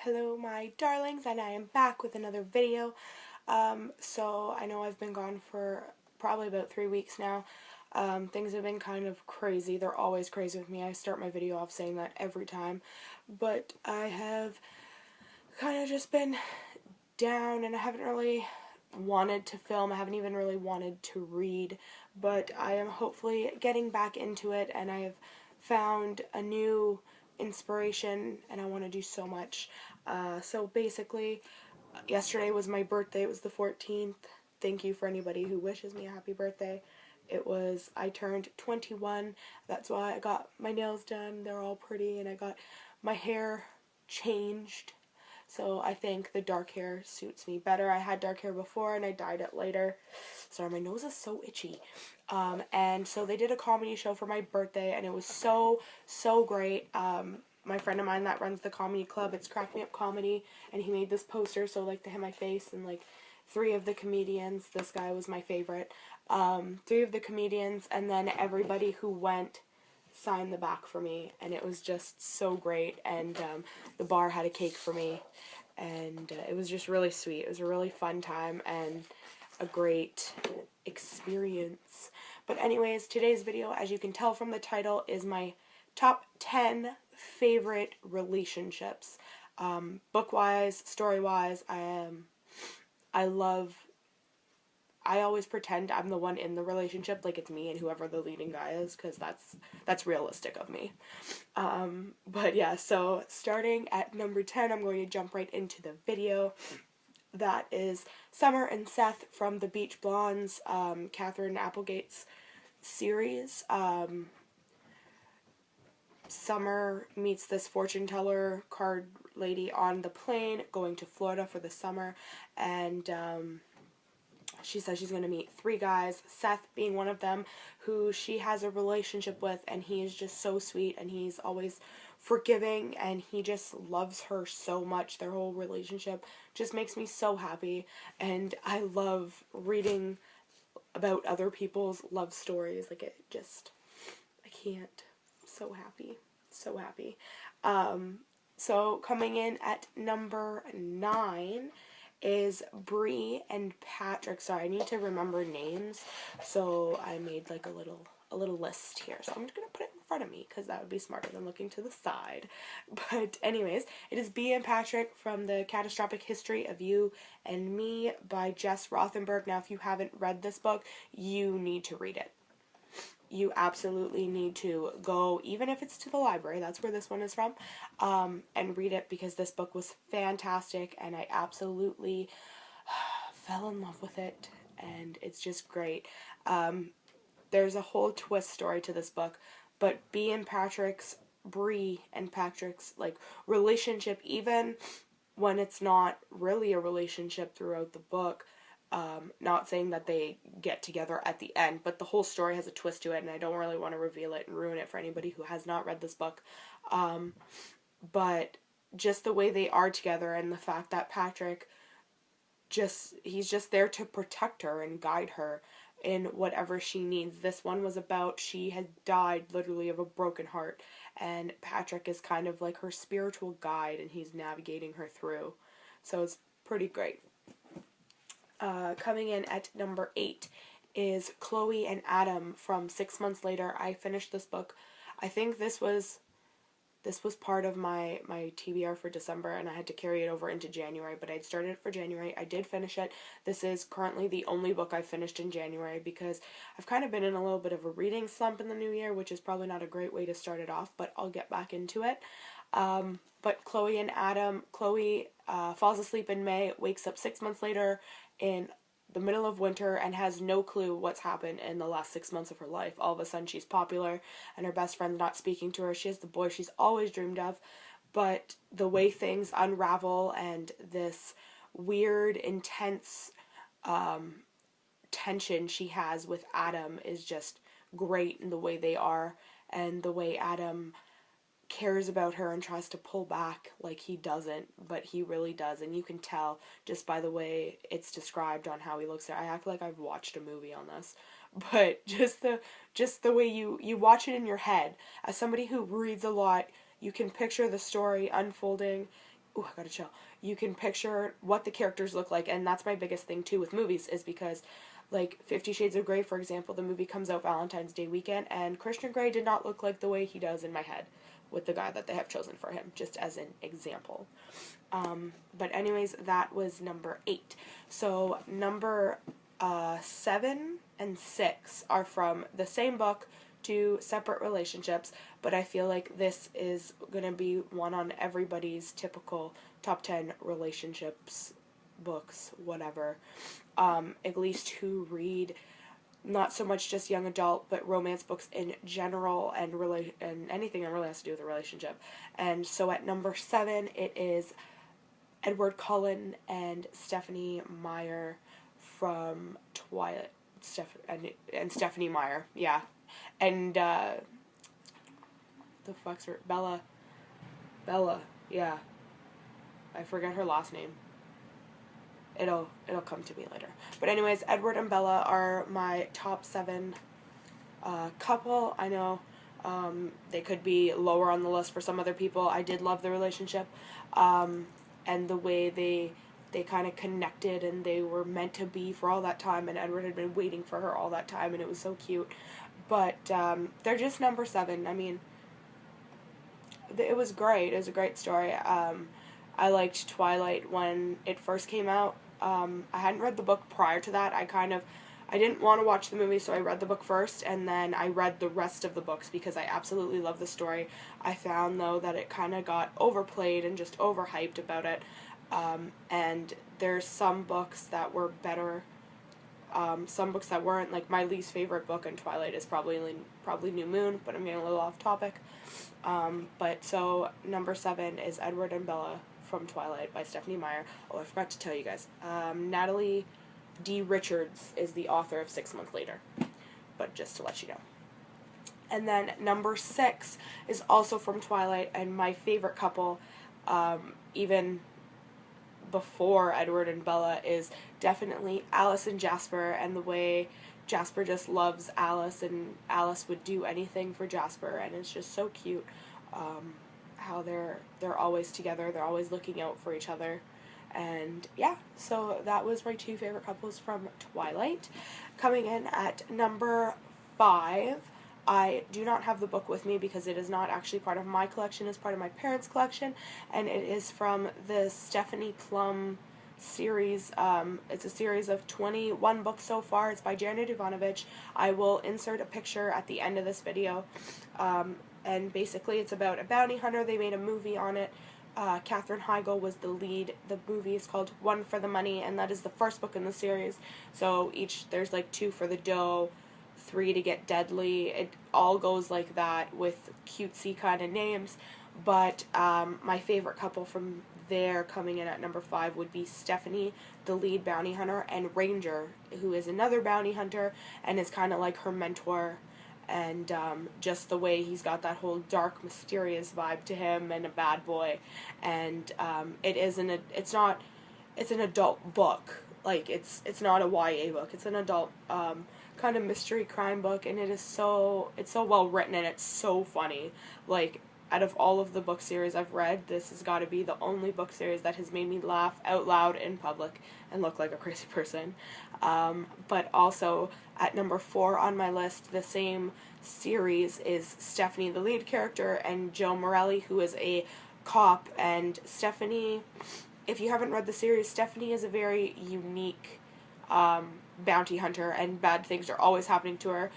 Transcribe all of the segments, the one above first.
Hello my darlings, and I am back with another video. So I know I've been gone for probably about 3 weeks now. Things have been kind of crazy. They're always crazy with me. I start my video off saying that every time. But I have kind of just been down and I haven't really wanted to film. I haven't even really wanted to read. But I am hopefully getting back into it, and I have found a new inspiration and I want to do so much. So basically, yesterday was my birthday. It was the 14th. Thank you for anybody who wishes me a happy birthday. I turned 21. That's why I got my nails done. They're all pretty, and I got my hair changed. So I think the dark hair suits me better. I had dark hair before and I dyed it later. Sorry, my nose is so itchy. And so they did a comedy show for my birthday, and it was so great. My friend of mine that runs the comedy club, it's Crack Me Up Comedy, and he made this poster, so like to hit my face, and like 3 of the comedians, this guy was my favorite, 3 of the comedians, and then everybody who went signed the back for me, and it was just so great. And the bar had a cake for me, and it was just really sweet. It was a really fun time and a great experience. But anyways, today's video, as you can tell from the title, is my top 10 favorite relationships. Book-wise, story-wise, I always pretend I'm the one in the relationship, like it's me and whoever the leading guy is, because that's realistic of me. But yeah, so starting at number 10, I'm going to jump right into the video. That is Summer and Seth from the Beach Blondes, Catherine Applegate's series. Summer meets this fortune teller card lady on the plane going to Florida for the summer, and she says she's going to meet 3 guys, Seth being one of them, who she has a relationship with, and he is just so sweet, and he's always forgiving, and he just loves her so much. Their whole relationship just makes me so happy, and I love reading about other people's love stories. Like, I can't. So happy. So happy. So coming in at number 9 is Brie and Patrick. Sorry, I need to remember names, so I made like a little list here. So I'm just gonna put it in front of me because that would be smarter than looking to the side. But anyways, it is Brie and Patrick from the Catastrophic History of You and Me by Jess Rothenberg. Now, if you haven't read this book, you need to read it. You absolutely need to go, even if it's to the library, that's where this one is from, and read it, because this book was fantastic, and I absolutely fell in love with it, and it's just great. There's a whole twist story to this book, but Brie and Patrick's like relationship, even when it's not really a relationship throughout the book, not saying that they get together at the end, but the whole story has a twist to it, and I don't really want to reveal it and ruin it for anybody who has not read this book. But just the way they are together, and the fact that Patrick he's just there to protect her and guide her in whatever she needs. This one was about, she had died literally of a broken heart, and Patrick is kind of like her spiritual guide, and he's navigating her through. So it's pretty great. Coming in at number 8 is Chloe and Adam from 6 Months Later. I finished this book. I think this was part of my TBR for December, and I had to carry it over into January, but I'd started it for January. I did finish it. This is currently the only book I finished in January, because I've kind of been in a little bit of a reading slump in the new year, which is probably not a great way to start it off, but I'll get back into it. But Chloe and Adam, Chloe falls asleep in May, wakes up 6 months later in the middle of winter, and has no clue what's happened in the last 6 months of her life. All of a sudden she's popular, and her best friend's not speaking to her. She has the boy she's always dreamed of, but the way things unravel, and this weird, intense tension she has with Adam is just great, in the way they are, and the way Adam cares about her and tries to pull back like he doesn't, but he really does, and you can tell just by the way it's described on how he looks at her. I act like I've watched a movie on this, but just the way you watch it in your head. As somebody who reads a lot, you can picture the story unfolding I gotta chill. You can picture what the characters look like, and that's my biggest thing too with movies, is because, like, 50 Shades of Grey, for example, the movie comes out Valentine's Day weekend, and Christian Grey did not look like the way he does in my head with the guy that they have chosen for him, just as an example. But anyways, that was number 8. So number 7 and 6 are from the same book, 2 separate relationships, but I feel like this is going to be one on everybody's typical top 10 relationships books, whatever. At least who read not so much just young adult, but romance books in general, and anything that really has to do with a relationship. And so at number 7, it is Edward Cullen and Stephenie Meyer from Twilight. And Stephenie Meyer, yeah. And, the fuck's her? Bella, yeah. I forget her last name. It'll come to me later. But anyways, Edward and Bella are my top 7 couple. I know they could be lower on the list for some other people. I did love the relationship, and the way they kind of connected, and they were meant to be for all that time, and Edward had been waiting for her all that time, and it was so cute. But they're just number 7. I mean, it was great. It was a great story. I liked Twilight when it first came out. I hadn't read the book prior to that. I didn't want to watch the movie, so I read the book first, and then I read the rest of the books because I absolutely love the story. I found, though, that it kind of got overplayed and just overhyped about it, and there's some books that were better, some books that weren't. Like, my least favorite book in Twilight is probably New Moon, but I'm getting a little off topic. But so, number 7 is Edward and Bella from Twilight by Stephenie Meyer. Oh, I forgot to tell you guys. Natalie D. Richards is the author of 6 Months Later, but just to let you know. And then number 6 is also from Twilight, and my favorite couple, even before Edward and Bella, is definitely Alice and Jasper, and the way Jasper just loves Alice, and Alice would do anything for Jasper, and it's just so cute how they're always together, they're always looking out for each other. And yeah, so that was my 2 favorite couples from Twilight. Coming in at number 5, I do not have the book with me because it is not actually part of my collection, it's part of my parents' collection, and it is from the Stephanie Plum series. It's a series of 21 books so far. It's by Janet Ivanovic. I will insert a picture at the end of this video. And basically it's about a bounty hunter. They made a movie on it. Katherine Heigl was the lead. The movie is called One for the Money, and that is the first book in the series. So there's like 2 for the dough, 3 to get deadly. It all goes like that with cutesy kind of names. But my favorite couple from there, coming in at number 5, would be Stephanie, the lead bounty hunter, and Ranger, who is another bounty hunter and is kind of like her mentor. And just the way he's got that whole dark, mysterious vibe to him, and a bad boy. And it's an adult book. Like, it's not a YA book. It's an adult kind of mystery crime book, and it's so well written, and it's so funny. Like, out of all of the book series I've read, this has got to be the only book series that has made me laugh out loud in public and look like a crazy person. But also, at number 4 on my list, the same series, is Stephanie, the lead character, and Joe Morelli, who is a cop. And Stephanie, if you haven't read the series, Stephanie is a very unique bounty hunter, and bad things are always happening to her.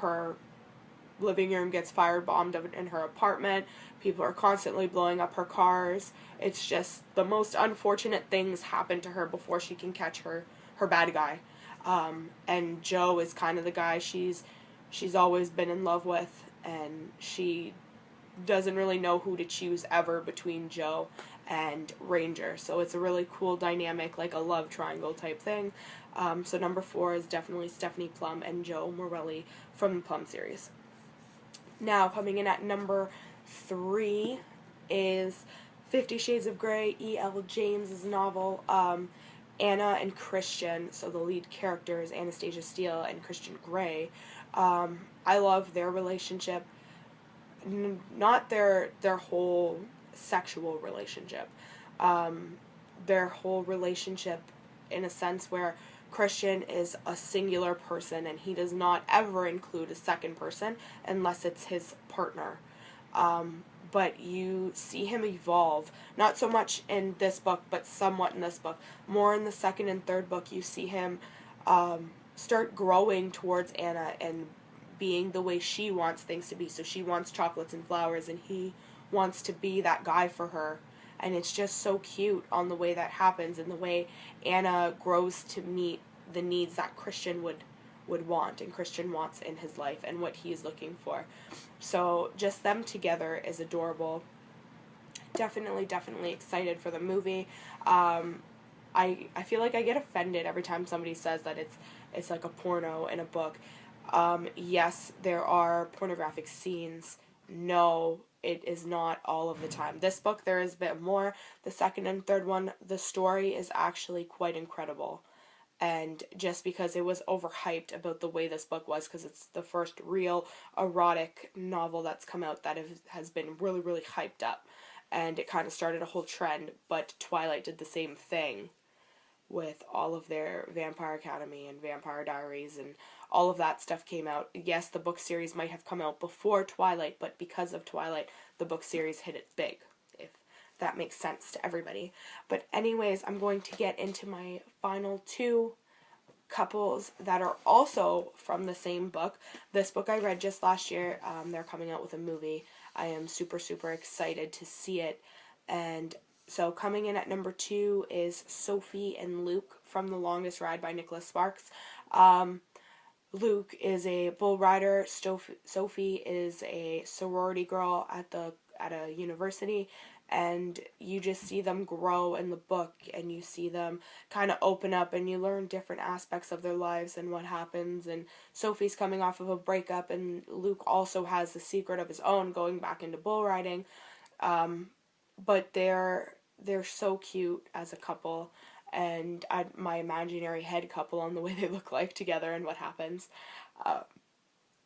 Her living room gets firebombed in her apartment. People are constantly blowing up her cars. It's just the most unfortunate things happen to her before she can catch her bad guy. And Joe is kind of the guy she's always been in love with, and she doesn't really know who to choose ever between Joe and Ranger. So it's a really cool dynamic, like a love triangle type thing. So number 4 is definitely Stephanie Plum and Joe Morelli from the Plum series. Now, coming in at number 3 is 50 Shades of Grey, E.L. James' novel, Anna and Christian. So the lead characters, Anastasia Steele and Christian Grey. I love their relationship. Not their whole sexual relationship. their whole relationship, in a sense where Christian is a singular person and he does not ever include a second person unless it's his partner. But you see him evolve, not so much in this book, but somewhat in this book. More in the second and third book, you see him start growing towards Anna and being the way she wants things to be. So she wants chocolates and flowers, and he wants to be that guy for her. And it's just so cute on the way that happens, and the way Anna grows to meet the needs that Christian would want, and Christian wants in his life, and what he is looking for. So just them together is adorable. Definitely excited for the movie. I feel like I get offended every time somebody says that it's like a porno in a book. Yes, there are pornographic scenes. No, it is not all of the time. This book, there is a bit more. The second and third one, the story is actually quite incredible. And just because it was overhyped about the way this book was, because it's the first real erotic novel that's come out that has been really hyped up. And it kind of started a whole trend, but Twilight did the same thing with all of their Vampire Academy and Vampire Diaries, and all of that stuff came out. Yes, the book series might have come out before Twilight, but because of Twilight, the book series hit it big, if that makes sense to everybody. But anyways, I'm going to get into my final two couples that are also from the same book. This book I read just last year. They're coming out with a movie. I am super excited to see it. And so coming in at number 2 is Sophie and Luke from The Longest Ride by Nicholas Sparks. Luke is a bull rider. Sophie is a sorority girl at a university, and you just see them grow in the book, and you see them kind of open up, and you learn different aspects of their lives and what happens. And Sophie's coming off of a breakup, and Luke also has a secret of his own, going back into bull riding. But they're so cute as a couple, and my imaginary head couple on the way they look like together and what happens.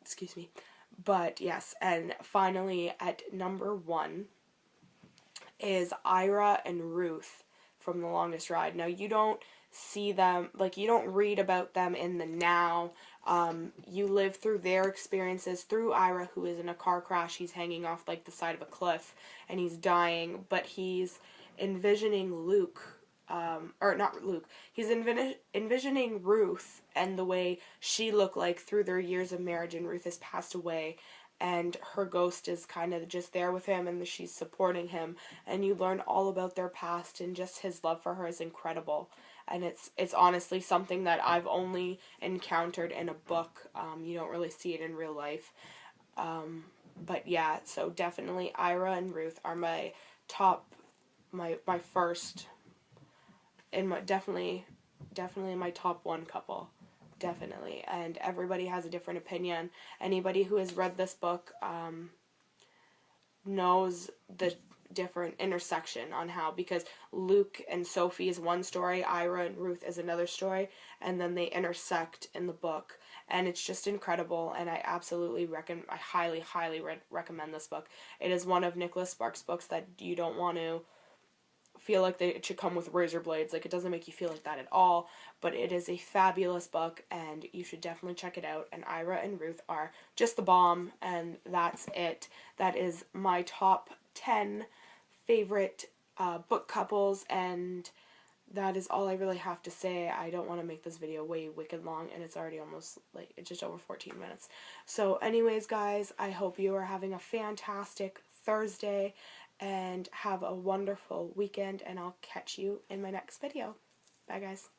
Excuse me. But yes, and finally at number 1 is Ira and Ruth from The Longest Ride. Now, you don't see them, like, you don't read about them in the now. You live through their experiences through Ira, who is in a car crash. He's hanging off, like, the side of a cliff, and he's dying, but he's envisioning Luke, or not Luke, he's envisioning Ruth and the way she looked like through their years of marriage, and Ruth has passed away, and her ghost is kind of just there with him, and she's supporting him, and you learn all about their past, and just his love for her is incredible. And it's honestly something that I've only encountered in a book. You don't really see it in real life. But yeah, so definitely Ira and Ruth are my top, my first, and definitely my top 1 couple. Definitely. And everybody has a different opinion. Anybody who has read this book knows the different intersection on how, because Luke and Sophie is one story, Ira and Ruth is another story, and then they intersect in the book, and it's just incredible. And I absolutely I highly recommend this book. It is one of Nicholas Sparks' books that you don't want to feel like it should come with razor blades. Like, it doesn't make you feel like that at all, but it is a fabulous book, and you should definitely check it out. And Ira and Ruth are just the bomb, and that's it. That is my top 10 favorite book couples, and that is all I really have to say. I don't want to make this video way wicked long, and it's already almost, like, it's just over 14 minutes. So anyways, guys, I hope you are having a fantastic Thursday, and have a wonderful weekend, and I'll catch you in my next video. Bye, guys.